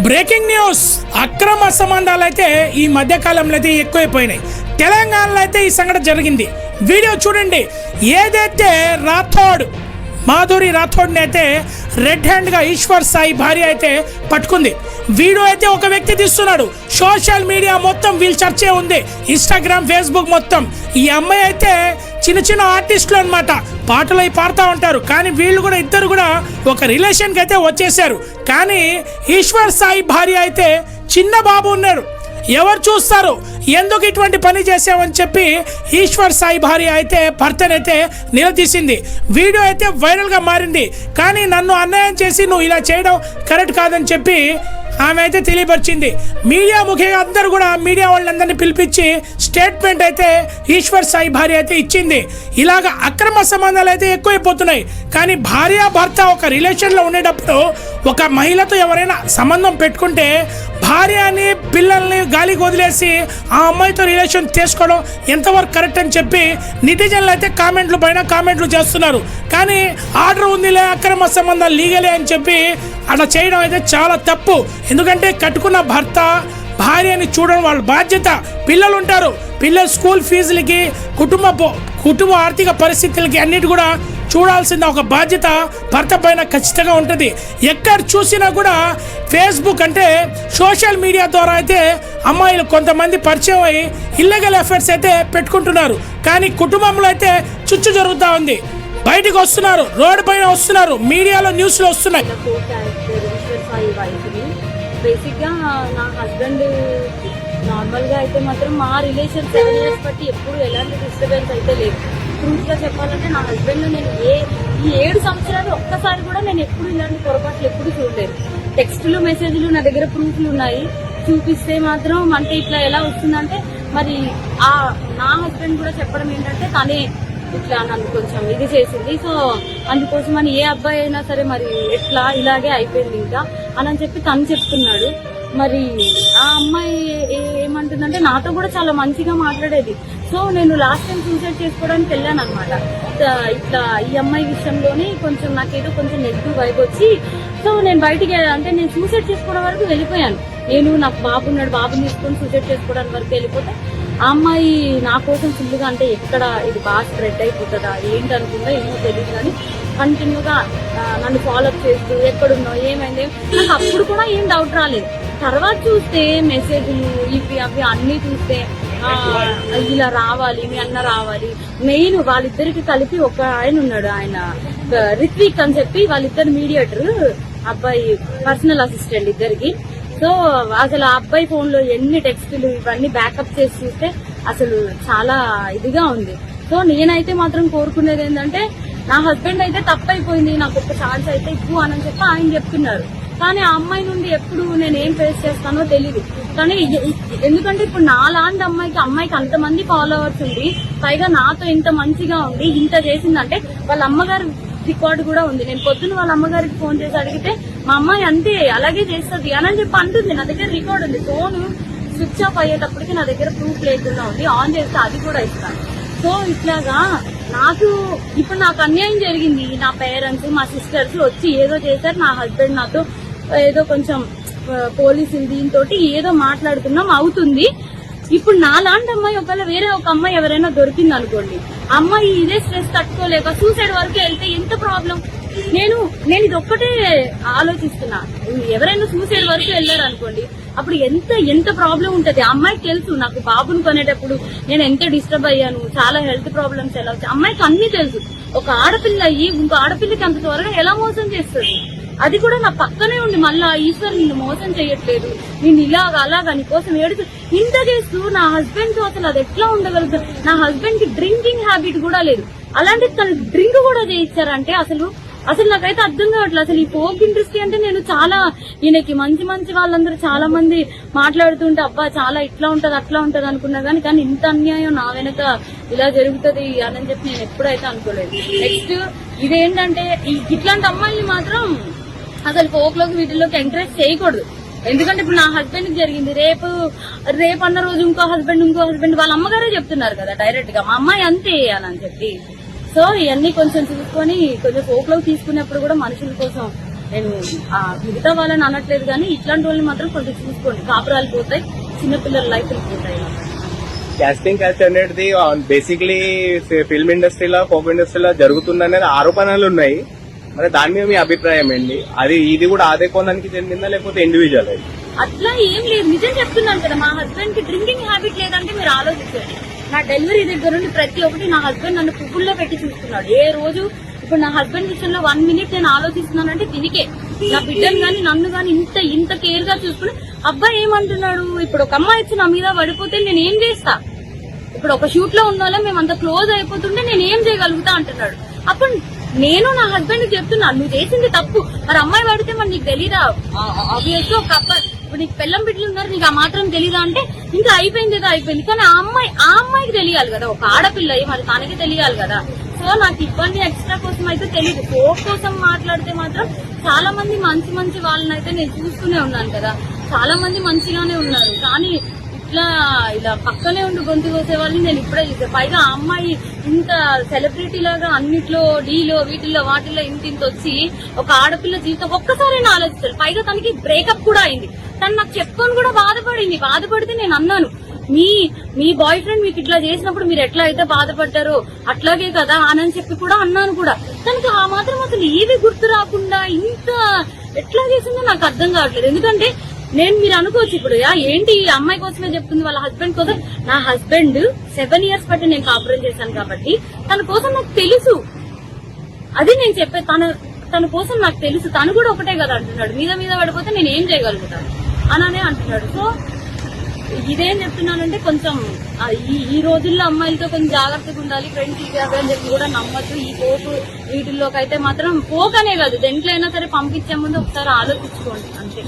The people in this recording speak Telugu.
బ్రేకింగ్ న్యూస్, అక్రమ సంబంధాలు అయితే ఈ మధ్య కాలంలో అయితే ఎక్కువైపోయినాయి. తెలంగాణలో అయితే ఈ సంఘటన జరిగింది. వీడియో చూడండి. ఏదైతే మాధురి రాథోడ్ని అయితే రెడ్ హ్యాండ్గా ఈశ్వర్ సాయి భార్య అయితే పట్టుకుంది. వీడియో అయితే ఒక వ్యక్తి తీస్తున్నాడు. సోషల్ మీడియా మొత్తం వీళ్ళ చర్చే ఉంది. ఇన్స్టాగ్రామ్, ఫేస్బుక్ మొత్తం. ఈ అమ్మాయి అయితే చిన్న చిన్న ఆర్టిస్టులు అనమాట. పాటలు అవి పాడుతూ ఉంటారు. కానీ వీళ్ళు కూడా ఇద్దరు కూడా ఒక రిలేషన్కి అయితే వచ్చేసారు. కానీ ఈశ్వర్ సాయి భార్య అయితే చిన్న బాబు ఉన్నాడు. ఎవరు చూస్తారు, ఎందుకు ఇటువంటి పని చేసావని చెప్పి ఈశ్వర్ సాయి భార్య అయితే భర్తనైతే నిలదీసింది. వీడియో అయితే వైరల్గా మారింది. కానీ నన్ను అన్యాయం చేసి నువ్వు ఇలా చేయడం కరెక్ట్ కాదని చెప్పి ఆమె అయితే తెలియపరిచింది. మీడియా ముఖ్యంగా అందరూ కూడా మీడియా వాళ్ళందరినీ పిలిపించి స్టేట్మెంట్ అయితే ఈశ్వర్ సాయి భార్య అయితే ఇచ్చింది. ఇలాగ అక్రమ సంబంధాలు అయితే ఎక్కువైపోతున్నాయి. కానీ భార్య భర్త ఒక రిలేషన్లో ఉండేటప్పుడు ఒక మహిళతో ఎవరైనా సంబంధం పెట్టుకుంటే భార్యని పిల్లల్ని గాలికి వదిలేసి ఆ అమ్మాయితో రిలేషన్ చేసుకోవడం ఎంతవరకు కరెక్ట్ అని చెప్పి నెటిజన్లు అయితే కామెంట్లు చేస్తున్నారు. కానీ ఆర్డర్ ఉందిలే, అక్రమ సంబంధాలు లీగలే అని చెప్పి అట్లా చేయడం అయితే చాలా తప్పు. ఎందుకంటే కట్టుకున్న భర్త భార్యని చూడడం వాళ్ళ బాధ్యత. పిల్లలు ఉంటారు, పిల్లల స్కూల్ ఫీజులకి, కుటుంబ ఆర్థిక పరిస్థితులకి అన్నిటి కూడా చూడాల్సిన ఒక బాధ్యత భర్త పైన ఖచ్చితంగా ఉంటుంది. ఎక్కడ చూసినా కూడా ఫేస్బుక్ అంటే సోషల్ మీడియా ద్వారా అయితే అమ్మాయిలు కొంతమంది పరిచయం అయ్యి ఇల్లీగల్ అఫైర్స్ అయితే పెట్టుకుంటున్నారు. కానీ కుటుంబంలో అయితే చుచ్చు జరుగుతూ ఉంది. బయటకు వస్తున్నారు, రోడ్డు పైన వస్తున్నారు, మీడియాలో న్యూస్లో వస్తున్నాయి. బేసిక్గా నా హస్బెండ్ నార్మల్గా అయితే మాత్రం మా రిలేషన్ 7 years బట్టి ఎప్పుడు ఎలాంటి డిస్టర్బెన్స్ అయితే లేదు. ట్రూత్గా చెప్పాలంటే నా హస్బెండ్ నేను ఈ 7 సంవత్సరాలు ఒక్కసారి కూడా నేను ఎప్పుడు ఇలాంటి పొరపాట్లు ఎప్పుడు చూడలేదు. టెక్స్టులు, మెసేజ్లు నా దగ్గర ప్రూఫ్లు ఉన్నాయి. చూపిస్తే మాత్రం అంటే ఇట్లా ఎలా వస్తుందంటే మరి నా హస్బెండ్ కూడా చెప్పడం ఏంటంటే తనే ఇట్లా నన్ను కొంచెం ఇది చేసింది. సో అందుకోసం అని ఏ అబ్బాయి అయినా సరే మరి ఎట్లా ఇలాగే అయిపోయింది ఇంకా అని చెప్పి తను చెప్తున్నాడు. మరి ఆ అమ్మాయి ఏమంటుందంటే నాతో కూడా చాలా మంచిగా మాట్లాడేది. సో నేను లాస్ట్ టైం సూసైడ్ చేసుకోవడానికి వెళ్ళాను అనమాట. ఇట్లా ఈ అమ్మాయి విషయంలోనే కొంచెం నాకేదో కొంచెం నెగిటివ్ వైబ్ వచ్చి సో నేను బయటికి అంటే నేను సూసైడ్ చేసుకోవడం వరకు వెళ్ళిపోయాను. నాకు బాబు ఉన్నాడు, బాబుని తీసుకొని సూసైడ్ చేసుకోవడానికి వరకు వెళ్ళిపోతే ఆ అమ్మాయి నా కోసం ఫుల్గా అంటే ఎక్కడ ఇది బాగా స్ప్రెడ్ అయిపోతుందా ఏంటి అనుకుందా ఏమో తెలియదు, కానీ కంటిన్యూగా నన్ను ఫాలోఅప్ చేస్తూ ఎక్కడున్నావు ఏమైంది నాకు అప్పుడు కూడా ఏం డౌట్ రాలేదు. తర్వాత చూస్తే మెసేజ్లు ఇవి అవి అన్నీ చూస్తే ఇలా రావాలి, మీ అన్న రావాలి. మెయిన్ వాళ్ళిద్దరికి కలిపి ఒక ఆయన ఉన్నాడు, ఆయన రిత్విక్ అని చెప్పి వాళ్ళిద్దరు మీడియేటర్, అబ్బాయి పర్సనల్ అసిస్టెంట్ ఇద్దరికి. సో అసలు ఆ అబ్బాయి ఫోన్ లో ఎన్ని టెక్స్టులు ఇవన్నీ బ్యాకప్ చేసి చూస్తే అసలు చాలా ఇదిగా ఉంది. సో నేనైతే మాత్రం కోరుకునేది ఏంటంటే నా హస్బెండ్ అయితే తప్పైపోయింది, నాకు ఒక ఛాన్స్ అయితే ఇవ్వు అని చెప్పి ఆయన చెప్తున్నారు. కానీ ఆ అమ్మాయి నుండి ఎప్పుడు నేను ఏం ఫేస్ చేస్తానో తెలియదు. కానీ ఎందుకంటే ఇప్పుడు నాలాంటి అమ్మాయికి అంతమంది ఫాలోవర్స్ ఉంది, పైగా నాతో ఇంత మంచిగా ఉంది, ఇంత చేసిందంటే వాళ్ళ అమ్మగారు రికార్డు కూడా ఉంది. నేను పొద్దున్న వాళ్ళ అమ్మగారికి ఫోన్ చేసి అడిగితే మా అమ్మాయి అంతే అలాగే చేస్తుంది అని చెప్పి అంటుంది. నా దగ్గర రికార్డు ఉంది. ఫోన్ స్విచ్ ఆఫ్ అయ్యేటప్పటికి నా దగ్గర ప్రూఫ్ లేకుండా ఉంది, ఆన్ చేస్తే అది కూడా ఇస్తాను. సో ఇట్లాగా ఇప్పుడు నాకు అన్యాయం జరిగింది. నా పేరెంట్స్, మా సిస్టర్స్ వచ్చి ఏదో చేశారు. నా హస్బెండ్ నాతో ఏదో కొంచెం పోలీసులు దీంతో ఏదో మాట్లాడుతున్నాం అవుతుంది. ఇప్పుడు నాలాంటి అమ్మాయి ఒకవేళ వేరే ఒక అమ్మాయి ఎవరైనా దొరికింది అనుకోండి, అమ్మాయి ఇదే స్ట్రెస్ తట్టుకోలేక సూసైడ్ వరకు వెళ్తే ఎంత ప్రాబ్లం. నేను ఇది ఒక్కటే ఆలోచిస్తున్నా. ఎవరైనా సూసైడ్ వరకు వెళ్ళారు అనుకోండి, అప్పుడు ఎంత ప్రాబ్లం ఉంటది. అమ్మాయికి తెలుసు నాకు బాబుని కొనేటప్పుడు నేను ఎంత డిస్టర్బ్ అయ్యాను, చాలా హెల్త్ ప్రాబ్లమ్స్ ఎలా వచ్చాయి అమ్మాయికి అన్ని తెలుసు. ఒక ఆడపిల్ల అయ్యి ఇంకో ఆడపిల్లకి అంత త్వరగా ఎలా మోసం చేస్తుంది. అది కూడా నా పక్కనే ఉండి మళ్ళా ఈశ్వర్ నిన్ను మోసం చేయట్లేదు, నేను అలాగా నీకోసం ఏడుతూ ఇంత చేస్తూ నా హస్బెండ్ తో అసలు అది ఎట్లా ఉండగలుగుతుంది. నా హస్బెండ్ కి డ్రింకింగ్ హ్యాబిట్ కూడా లేదు, అలాంటి తను డ్రింక్ కూడా చేయించారంటే అసలు నాకైతే అర్థం కావట్లేదు. అసలు ఈ ఫోక్ ఇండస్ట్రీ అంటే నేను చాలా ఈయనకి మంచి వాళ్ళందరూ చాలా మంది మాట్లాడుతుంటే అబ్బా చాలా ఇట్లా ఉంటది అట్లా ఉంటది అనుకున్నా కానీ ఇంత అన్యాయం నా వెనక ఇలా జరుగుతుంది అని చెప్పి నేను ఎప్పుడైతే అనుకోలేదు. నెక్స్ట్ ఇదేంటంటే ఇట్లాంటి అమ్మాయిని మాత్రం అసలు ఫోక్ లోకి వీటిలోకి ఎంకరేజ్ చేయకూడదు. ఎందుకంటే ఇప్పుడు నా హస్బెండ్ కి జరిగింది, రేపు అన్న రోజు ఇంకో హస్బెండ్ వాళ్ళ అమ్మగారే చెప్తున్నారు కదా డైరెక్ట్ గా మా అమ్మాయి అంతే అని చెప్పి. సో ఇవన్నీ కొంచెం చూసుకొని కొంచెం ఫోక్ లోకి తీసుకునేప్పుడు కూడా మనుషుల కోసం నేను మిగతా వాళ్ళని అనట్లేదు కానీ ఇట్లాంటి వాళ్ళని మాత్రం కొంచెం చూసుకోండి. కాపురాలు పోతాయి, చిన్నపిల్లల లైఫ్లు పోతాయి. క్యాస్టింగ్ క్యాస్ట్ అనేది బేసిక్లీ ఫిల్మ్ ఇండస్ట్రీలో పోప్ ఇండస్ట్రీలో జరుగుతుందనేది ఆరోపణలు ఉన్నాయి. మరి దాని మీద మీ అభిప్రాయం ఏంటి? ఇది కూడా అదే కోణానికి చెందిందా లేకపోతే ఇండివిజువల్ అది? అట్లా ఏం లేదు, నిజం చెప్తున్నాను కదా. మా హస్బెండ్ కి డ్రింకింగ్ హ్యాబిట్ లేదంటే మీరు ఆలోచించండి. నా డెలివరీ దగ్గర నుండి ప్రతి ఒక్కటి నా హస్బెండ్ నన్ను పువ్వుల్లో పెట్టి చూస్తున్నాడు. ఏ రోజు ఇప్పుడు నా హస్బెండ్ విషయంలో 1 minute నేను ఆలోచిస్తున్నానంటే దీనికే. నా బిడ్డను గాని నన్ను గాని ఇంత కేర్ గా చూసుకుని అబ్బాయి ఏమంటున్నాడు, ఇప్పుడు ఒక అమ్మాయి వచ్చి నా మీద పడిపోతే నేను ఏం చేస్తా? ఇప్పుడు ఒక షూట్ లో ఉన్న వాళ్ళం మేము అంత క్లోజ్ అయిపోతుంటే నేను ఏం చేయగలుగుతా అంటున్నాడు. అప్పుడు నేను నా హస్బెండ్ చెప్తున్నా, నువ్వు చేసింది తప్పు, మరి అమ్మాయి పడితే మరి నీకు తెలీదా? ఆబ్వియస్ గా ఒక అబ్బాయి ఇప్పుడు నీకు పిల్లం బిడ్డలు ఉన్నారు, నీకు ఆ మాత్రం తెలీదా అంటే ఇంకా అయిపోయింది ఏదో అయిపోయింది. కానీ ఆ అమ్మాయికి తెలియాలి కదా, ఒక ఆడపిల్ల మరి తనకి తెలియాలి కదా. సో నాకు ఇబ్బంది ఎక్స్ట్రా కోసం అయితే తెలియదు. కోర్ట్ కోసం మాట్లాడితే మాత్రం చాలా మంది మంచి వాళ్ళనైతే నేను చూస్తూనే ఉన్నాను కదా, చాలా మంది మంచిగానే ఉన్నారు. కానీ ఇలా పక్కనే ఉండి గొంతు కోసే వాళ్ళని నేను ఇప్పుడే చూసా. పైగా ఆ అమ్మాయి ఇంత సెలబ్రిటీ లాగా అన్నిట్లో డీలో వీటిల్లో వాటిల్లో ఇంత వచ్చి ఒక ఆడపిల్ల జీవితం ఒక్కసారైనా ఆలోచిస్తారు. పైగా తనకి బ్రేకప్ కూడా అయింది. తను నాకు చెప్పుకొని కూడా బాధపడితే నేను అన్నాను, మీ బాయ్ ఫ్రెండ్ మీకు ఇట్లా చేసినప్పుడు మీరు ఎట్లా అయితే బాధపడ్డారో అట్లాగే కదా అని చెప్పి కూడా అన్నాను కూడా. తనకి ఆ మాత్రం అసలు ఏవి గుర్తు రాకుండా ఇంత ఎట్లా చేసిందో నాకు అర్థం కావట్లేదు. ఎందుకంటే మీరు అనుకోవచ్చు ఇప్పుడు ఏంటి ఈ అమ్మాయి కోసమే చెప్తుంది వాళ్ళ హస్బెండ్ కోసం. నా హస్బెండ్ 7 years బట్టి నేను కాపురం చేశాను కాబట్టి తన కోసం నాకు తెలుసు. అది నేను చెప్పే, తన కోసం నాకు తెలుసు. తను కూడా ఒకటే కదా అంటున్నాడు, మీద పడిపోతే నేను ఏం చేయగలుగుతాను అననే అంటున్నాడు. సో ఇదేం చెప్తున్నానంటే కొంచెం ఈ రోజుల్లో అమ్మాయిలతో కొంచెం జాగ్రత్తగా ఉండాలి. ఫ్రెండ్స్ అని చెప్పి కూడా నమ్మద్దు. ఈ పోకు వీటిల్లోకి అయితే మాత్రం పోకనే కాదు, దేంట్లో అయినా సరే పంపించే ముందు ఒకసారి ఆలోచించుకోండి అంతే.